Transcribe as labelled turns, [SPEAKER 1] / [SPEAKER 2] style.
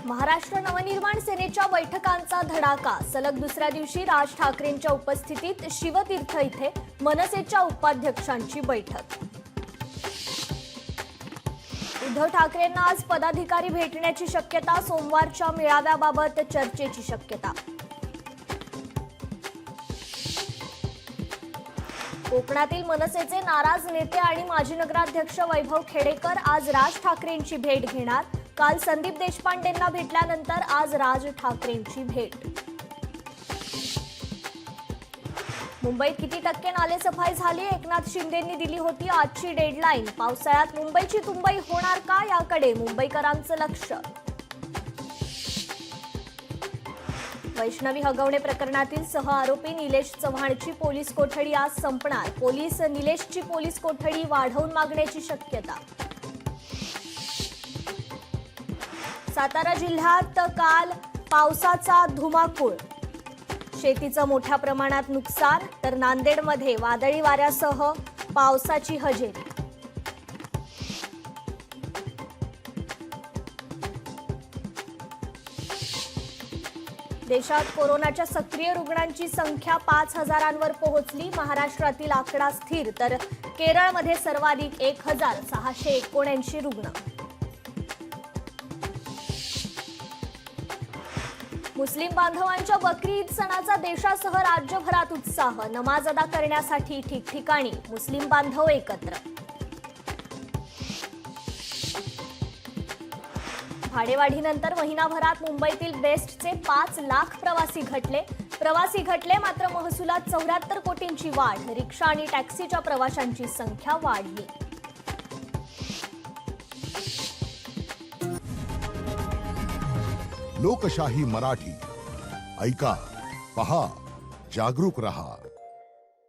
[SPEAKER 1] महाराष्ट्र नवनिर्माण सेनेच्या बैठकांचा धडाका। सलग दुसऱ्या दिवशी राज ठाकरेंच्या उपस्थितीत शिवतीर्थ इथे मनसेच्या उपाध्यक्षांची बैठक। उद्धव ठाकरेंना आज पदाधिकारी भेटण्याची शक्यता। सोमवारच्या मेळाव्याबाबत चर्चेची शक्यता। कोकणातील मनसेचे नाराज नेते आणि माजी नगराध्यक्ष वैभव खेडेकर आज राज ठाकरेंची भेट घेणार। काल संदीप देशपांडेंना भेटल्यानंतर आज राज ठाकरेंची भेट। मुंबईत किती टक्के नालेसफाई झाली? एकनाथ शिंदेंनी दिली होती आजची डेडलाईन। पावसाळ्यात मुंबईची तुंबई होणार का, याकडे मुंबईकरांचं लक्ष। वैष्णवी हगवणे प्रकरणातील सहआरोपी निलेश चव्हाणची पोलीस कोठडी आज संपणार। पोलीस निलेशची पोलीस कोठडी वाढवून मागण्याची शक्यता। सातारा जिल्ह्यात काल पावसाचा धुमाकूळ। शेतीचं मोठ्या प्रमाणात नुकसान, तर नांदेडमध्ये वादळी वाऱ्यासह पावसाची हजेरी। देशात कोरोनाच्या सक्रिय रुग्णांची संख्या 5,000वर पोहोचली। महाराष्ट्रातील आकडा स्थिर, तर केरळमध्ये सर्वाधिक 1,679 रुग्ण। मुस्लिम बांधवांच्या बकरी ईद सणाचा देशासह राज्यभरात उत्साह। नमाज अदा करण्यासाठी ठिकठिकाणी मुस्लिम बांधव एकत्र। भाडेवाढीनंतर महिनाभरात मुंबईतील बेस्टचे 5 लाख प्रवासी घटले मात्र महसुलात 74 कोटींची वाढ। रिक्षा आणि टॅक्सीच्या प्रवाशांची संख्या वाढली।
[SPEAKER 2] लोकशाही मराठी ऐका, पहा, जागरूक रहा।